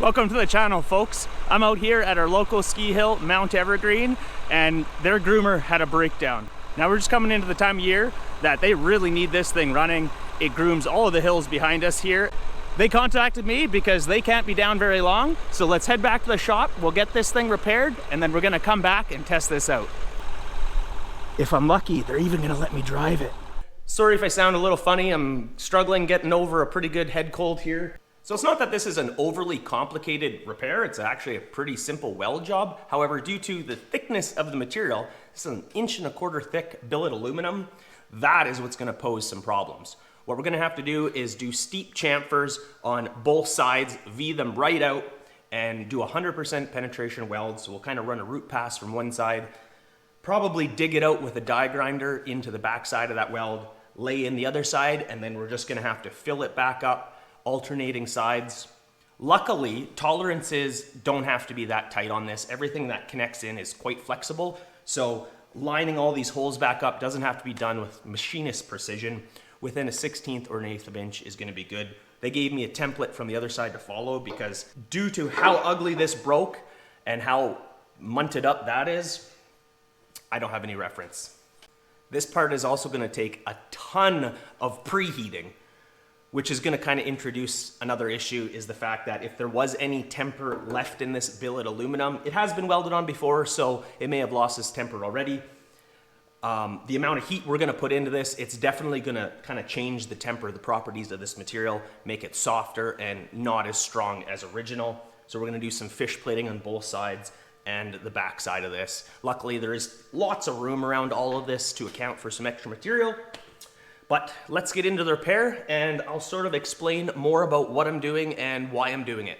Welcome to the channel, folks. I'm out here at our local ski hill, Mount Evergreen, and their groomer had a breakdown. Now we're just coming into the time of year that they really need this thing running. It grooms all of the hills behind us here. They contacted me because they can't be down very long, so let's head back to the shop. We'll get this thing repaired, and then we're gonna come back and test this out. If I'm lucky, they're even gonna let me drive it. Sorry if I sound a little funny. I'm struggling getting over a pretty good head cold here. So it's not that this is an overly complicated repair, it's actually a pretty simple weld job. However, due to the thickness of the material, this is an 1.25 inch thick billet aluminum, that is what's gonna pose some problems. What we're gonna have to do is do steep chamfers on both sides, V them right out, and do 100% penetration weld. So we'll kind of run a root pass from one side, probably dig it out with a die grinder into the back side of that weld, lay in the other side, and then we're just gonna have to fill it back up, alternating sides. Luckily, tolerances don't have to be that tight on this. Everything that connects in is quite flexible. So lining all these holes back up doesn't have to be done with machinist precision. Within a 1/16 or 1/8 of an inch is gonna be good. They gave me a template from the other side to follow because due to how ugly this broke and how munted up that is, I don't have any reference. This part is also gonna take a ton of preheating, which is gonna kind of introduce another issue, is the fact that if there was any temper left in this billet aluminum, it has been welded on before, so it may have lost its temper already. The amount of heat we're gonna put into this, it's definitely gonna kind of change the temper, the properties of this material, make it softer and not as strong as original. So we're gonna do some fish plating on both sides and the back side of this. Luckily, there is lots of room around all of this to account for some extra material. But let's get into the repair and I'll sort of explain more about what I'm doing and why I'm doing it.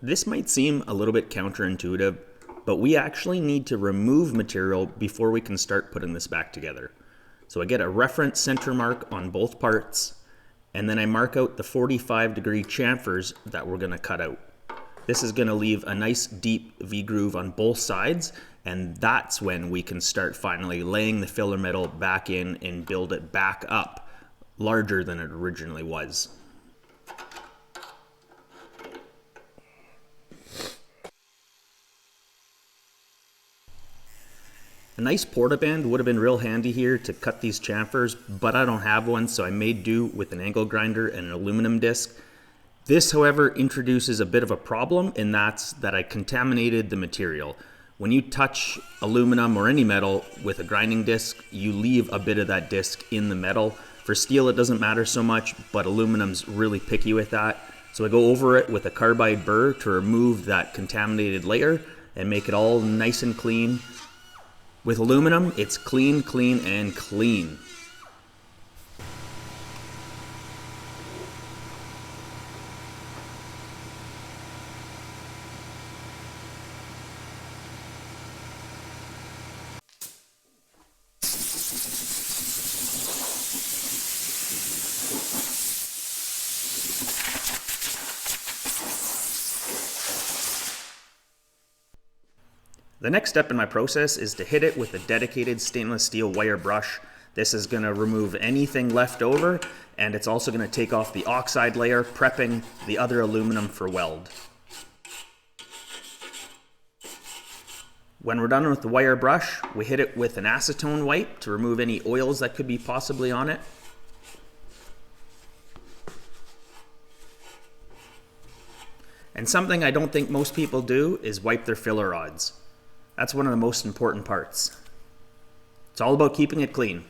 This might seem a little bit counterintuitive, but we actually need to remove material before we can start putting this back together. So I get a reference center mark on both parts, and then I mark out the 45-degree chamfers that we're gonna cut out. This is gonna leave a nice deep V-groove on both sides, and that's when we can start finally laying the filler metal back in and build it back up larger than it originally was. A nice portaband would have been real handy here to cut these chamfers, but I don't have one, so I made do with an angle grinder and an aluminum disc. This, however, introduces a bit of a problem, and that's that I contaminated the material. When you touch aluminum or any metal with a grinding disc, you leave a bit of that disc in the metal. For steel, it doesn't matter so much, but aluminum's really picky with that. So I go over it with a carbide burr to remove that contaminated layer and make it all nice and clean. With aluminum, it's clean, clean, and clean. The next step in my process is to hit it with a dedicated stainless steel wire brush. This is going to remove anything left over, and it's also going to take off the oxide layer, prepping the other aluminum for weld. When we're done with the wire brush, we hit it with an acetone wipe to remove any oils that could be possibly on it. And something I don't think most people do is wipe their filler rods. That's one of the most important parts. It's all about keeping it clean.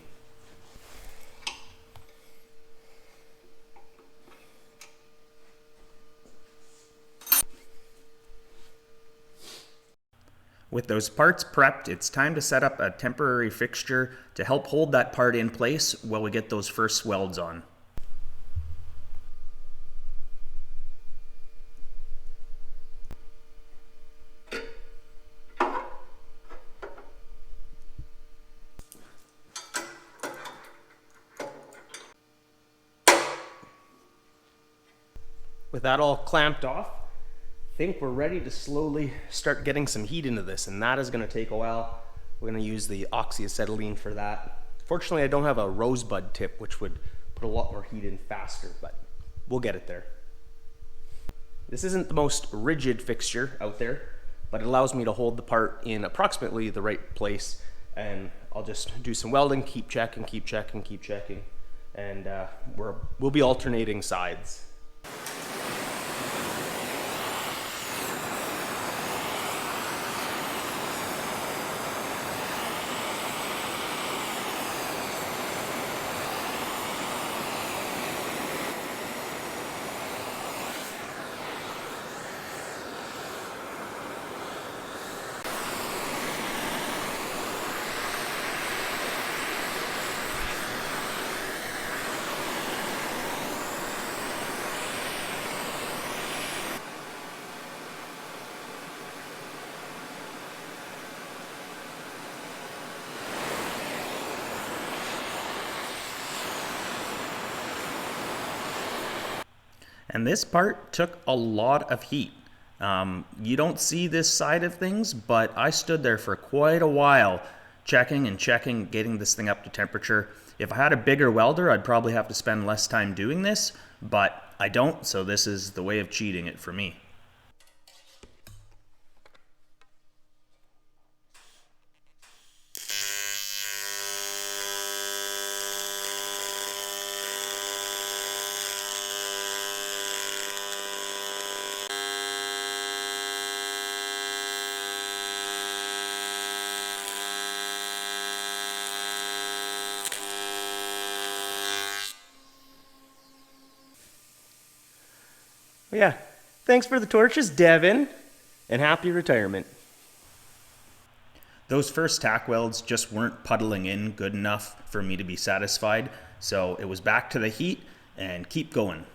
With those parts prepped, it's time to set up a temporary fixture to help hold that part in place while we get those first welds on. With that all clamped off, I think we're ready to slowly start getting some heat into this, and that is going to take a while. We're going to use the oxyacetylene for that. Fortunately, I don't have a rosebud tip, which would put a lot more heat in faster, but we'll get it there. This isn't the most rigid fixture out there, but it allows me to hold the part in approximately the right place, and I'll just do some welding, keep checking, and we'll be alternating sides. And this part took a lot of heat. You don't see this side of things, but I stood there for quite a while checking, getting this thing up to temperature. If I had a bigger welder, I'd probably have to spend less time doing this, but I don't, so this is the way of cheating it for me. Yeah, thanks for the torches, Devin, and happy retirement. Those first tack welds just weren't puddling in good enough for me to be satisfied, so it was back to the heat and keep going.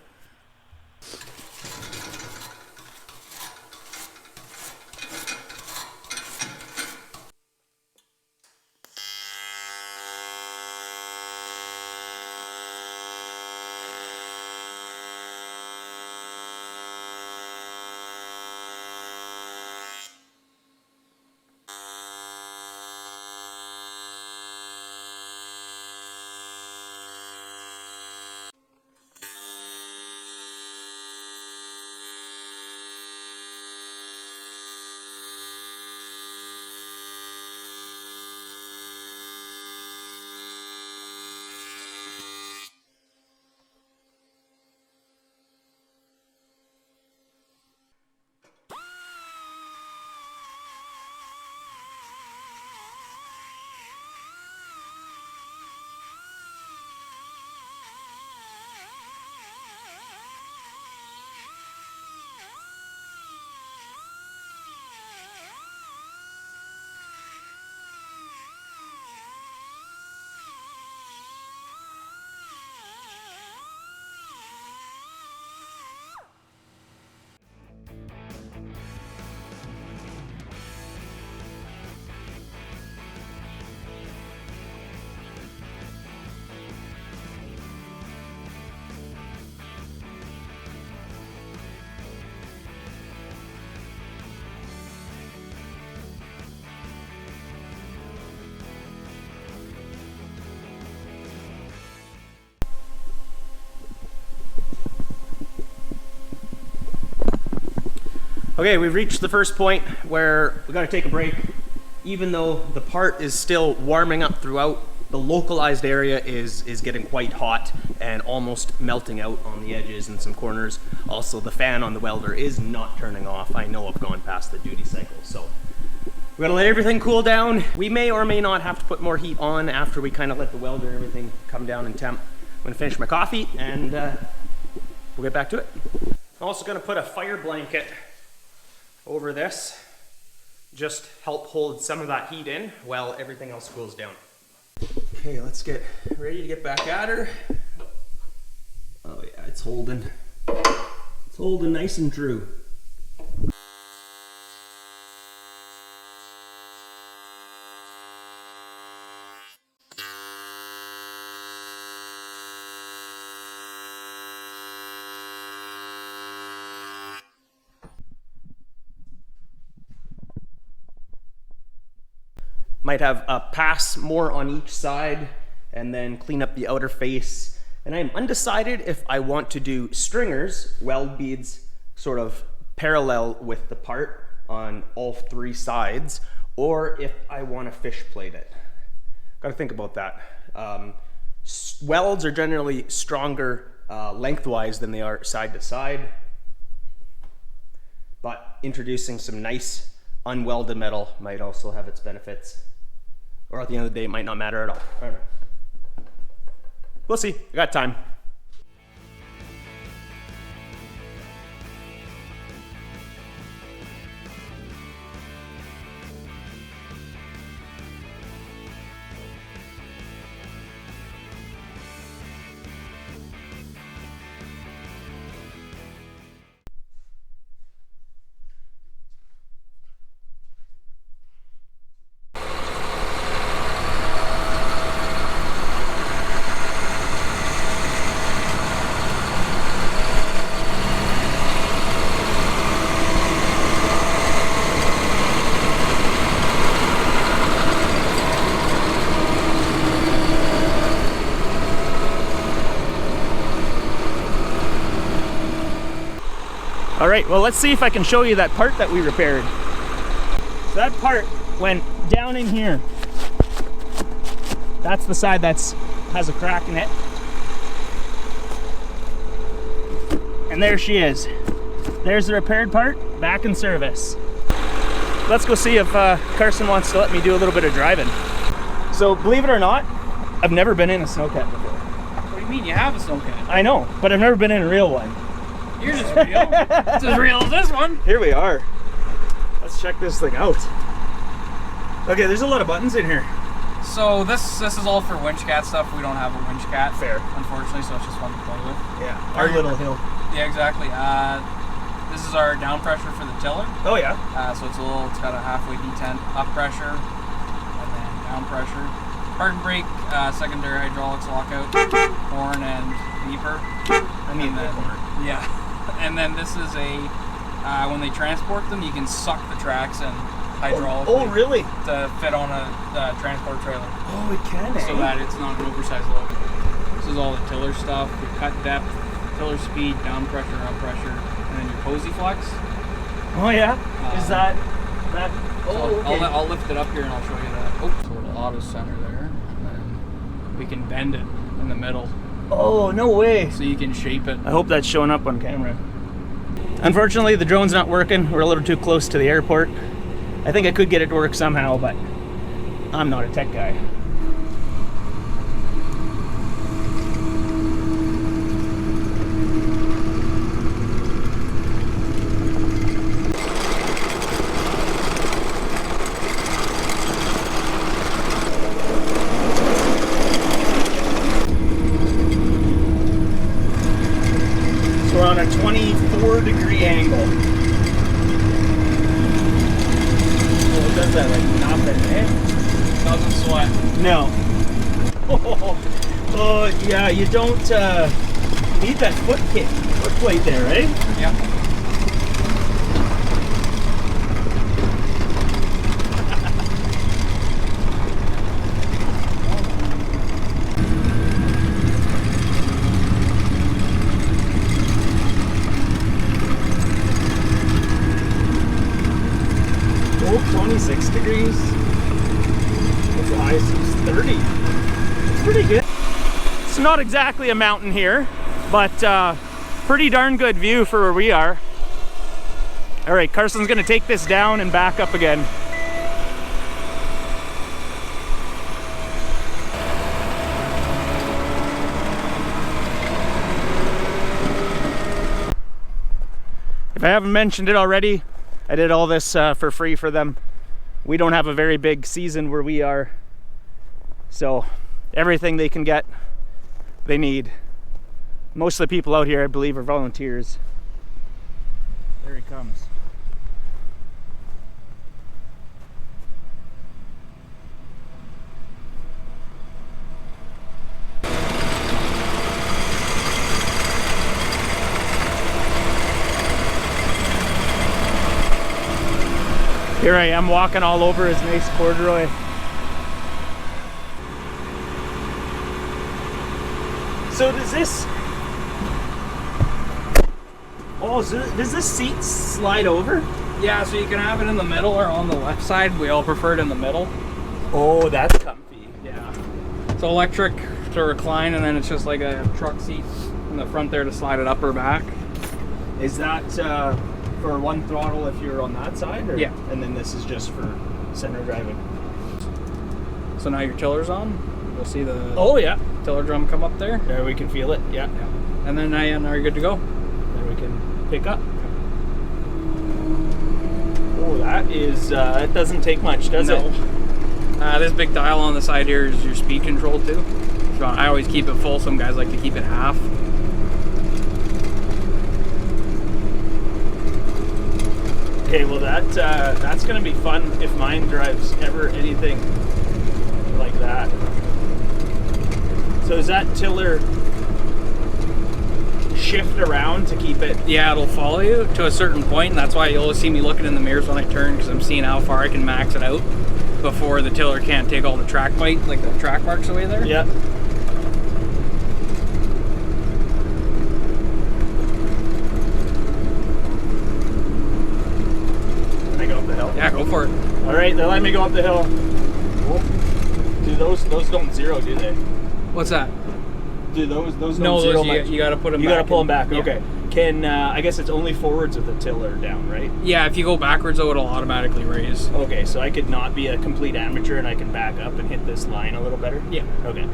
Okay, we've reached the first point where we gotta take a break. Even though the part is still warming up throughout, the localized area is getting quite hot and almost melting out on the edges and some corners. Also, the fan on the welder is not turning off. I know I've gone past the duty cycle, so we're gonna let everything cool down. We may or may not have to put more heat on after we kind of let the welder and everything come down in temp. I'm gonna finish my coffee and we'll get back to it. I'm also gonna put a fire blanket over this, just help hold some of that heat in while everything else cools down. Okay, let's get ready to get back at her. Oh yeah, it's holding nice and true. Might have a pass more on each side and then clean up the outer face And I'm undecided if I want to do stringers, weld beads, sort of parallel with the part on all 3 sides, or if I want to fish plate it. Gotta think about that. Welds are generally stronger lengthwise than they are side to side, but introducing some nice unwelded metal might also have its benefits. Or at the end of the day, it might not matter at all. I don't know. We'll see. I got time. All right, well, let's see if I can show you that part that we repaired. So that part went down in here. That's the side that has a crack in it. And there she is. There's the repaired part, back in service. Let's go see if Carson wants to let me do a little bit of driving. So believe it or not, I've never been in a Snowcat before. What do you mean? You have a Snowcat? I know, but I've never been in a real one. Yours is real. It's as real as this one. Here we are. Let's check this thing out. Okay, there's a lot of buttons in here. So this is all for winch cat stuff. We don't have a winch cat, Fair. unfortunately, so it's just fun to play with. Yeah, our little hill. Yeah, exactly. This is our down pressure for the tiller. Oh yeah. So it's got a halfway detent up pressure and then down pressure. Park brake, secondary hydraulics lockout, horn and beeper. I mean the horn. Yeah. And then this is when they transport them, you can suck the tracks and hydraulically. Oh, really? To fit on a transport trailer. Oh, it can, So that it's not an oversized load. This is all the tiller stuff, your cut depth, tiller speed, down pressure, up pressure, and then your posy flex. Oh yeah? Is that... Oh, okay. I'll lift it up here and I'll show you that. Oh, sort of auto center there. And then we can bend it in the middle. Oh, no way. So you can shape it. I hope that's showing up on camera. Unfortunately, the drone's not working. We're a little too close to the airport. I think I could get it to work somehow, but I'm not a tech guy. On a 24-degree angle. Well, it does that like nothing, eh? Doesn't sweat. No. Oh, yeah, you don't need that foot plate there, eh? Yeah. Oh, 26 degrees. What's the highest? It's 30. It's pretty good. It's not exactly a mountain here, but pretty darn good view for where we are. All right, Carson's gonna take this down and back up again. If I haven't mentioned it already, I did all this for free for them. We don't have a very big season where we are, so everything they can get, they need. Most of the people out here, I believe, are volunteers. There he comes. Here I am walking all over his nice corduroy. So does this... Oh, so does this seat slide over? Yeah, so you can have it in the middle or on the left side. We all prefer it in the middle. Oh, that's comfy. Yeah. So electric to recline, and then it's just like a truck seat in the front there to slide it up or back. Is that for one throttle if you're on that side? Or? Yeah. And then this is just for center driving. So now your tiller's on. You'll see the Oh yeah. tiller drum come up there. There we can feel it. Yeah. And then now you're good to go. Then we can pick up. Oh, that is, it doesn't take much, does it? This big dial on the side here is your speed control too. So I always keep it full. Some guys like to keep it half. Okay, well that's gonna be fun if mine drives ever anything like that. So is that tiller shift around to keep it? Yeah, it'll follow you to a certain point, and that's why you'll always see me looking in the mirrors when I turn, because I'm seeing how far I can max it out before the tiller can't take all the track bite, like the track marks away there. Yeah. Can I go up the hill? Yeah, go for it. All right, they're letting me go up the hill. Oh. Do those don't zero, do they? What's that? Do those don't No, zero those much? you got to put them. You back got to pull them back. Yeah. Okay. Can I guess it's only forwards with the tiller down, right? Yeah, if you go backwards, though, it'll automatically raise. Okay, so I could not be a complete amateur and I can back up and hit this line a little better. Yeah. Okay.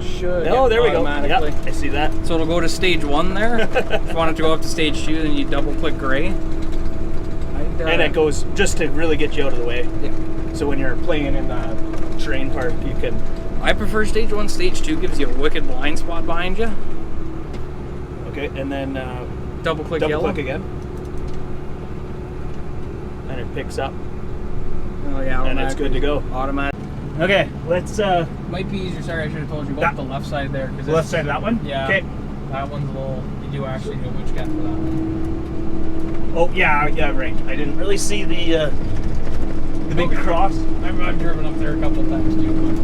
Should. Oh, there we go. Automatically. Yep, I see that. So it'll go to stage 1 there. If you want it to go up to stage 2, then you double click gray. And it goes just to really get you out of the way. Yeah. So when you're playing in the terrain park, you can. I prefer stage 1. Stage 2 gives you a wicked blind spot behind you. Okay, and then Double click double yellow. click again, and it picks up, Oh yeah, and it's good to go. Automatic. Okay, let's. Might be easier. Sorry, I should have told you. Go up the left side there. Cause Left side of that one. Yeah. Okay. That one's a little. You do actually need a winch cap for that one. Oh yeah, right. I didn't really see the big cross. I've driven up there a couple times too. But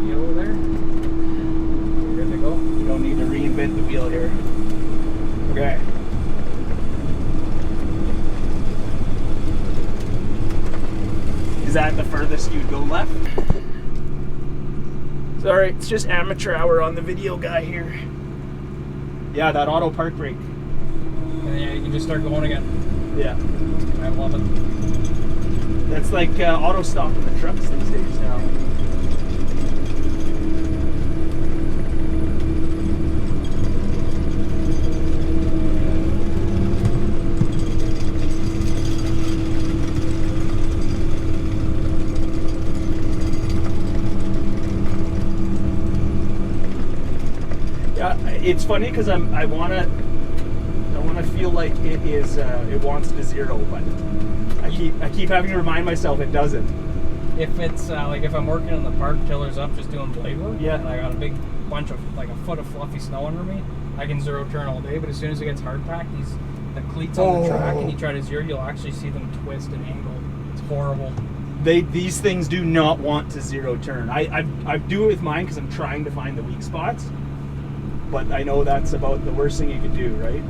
you over there? You're good to go. You don't need to reinvent the wheel here. Okay. Is that the furthest you'd go left? Sorry, it's just amateur hour on the video guy here. Yeah, that auto park brake. And yeah, you can just start going again. Yeah. I love it. That's like auto stop in the trucks these days now. It's funny because I wanna feel like it is it wants to zero, but I keep having to remind myself it doesn't. If it's like if I'm working in the park, tiller's up, just doing blade work. Yeah. And I got a big bunch of like a foot of fluffy snow under me, I can zero turn all day. But as soon as it gets hard packed, the cleats on the track, and you try to zero, you'll actually see them twist and angle. It's horrible. These things do not want to zero turn. I do it with mine because I'm trying to find the weak spots. But I know that's about the worst thing you could do, right?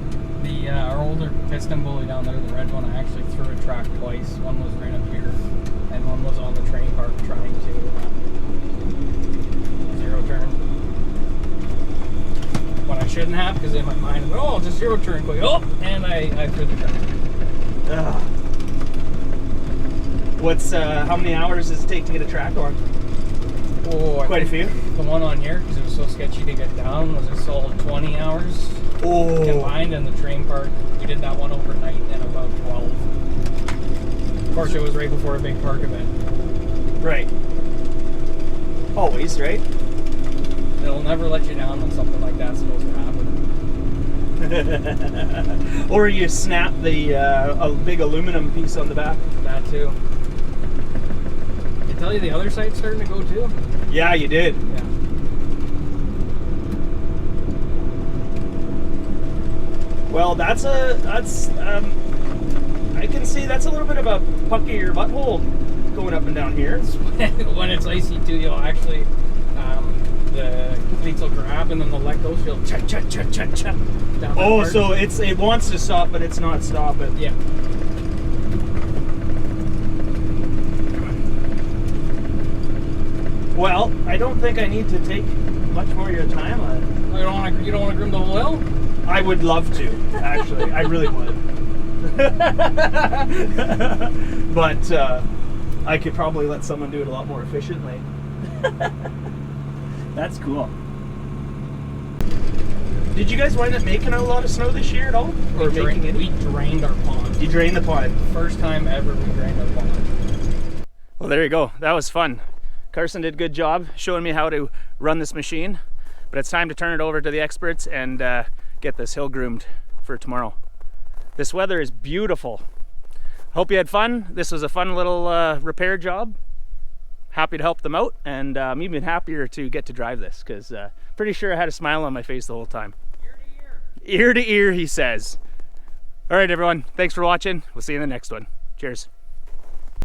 The our older piston bully down there, the red one, I actually threw a track twice. One was right up here, and one was on the train park trying to zero turn. When I shouldn't have, because in my mind, oh, I'll just zero turn quick. Oh, and I threw the track. Ugh. What's how many hours does it take to get a track on? Oh, Quite a few. The one on here, because it was so sketchy to get down, was a solid 20 hours combined. And the train park, we did that one overnight in about 12. Of course, it was right before a big park event. Right. Always, right? They'll never let you down when something like that's supposed to happen. Or you snap the a big aluminum piece on the back. That too. I tell you, the other side's starting to go too. Yeah, you did. Yeah. Well, that's I can see that's a little bit of a pucky your butthole going up and down here. When it's icy too, you'll actually the cleats will grab and then they'll let go. She'll chut chut chut chut chut. Oh, so it wants to stop, but it's not stopping. Yeah. Well, I don't think I need to take much more of your time on it. You don't want to groom the whole hill? I would love to, actually. I really would. But I could probably let someone do it a lot more efficiently. That's cool. Did you guys wind up making a lot of snow this year at all? Or We drained our pond. You drained the pond? First time ever we drained our pond. Well, there you go. That was fun. Carson did a good job showing me how to run this machine, but it's time to turn it over to the experts and get this hill groomed for tomorrow. This weather is beautiful. Hope you had fun. This was a fun little repair job. Happy to help them out, and I'm even happier to get to drive this because pretty sure I had a smile on my face the whole time. Ear to ear. Ear to ear, he says. All right, everyone. Thanks for watching. We'll see you in the next one. Cheers.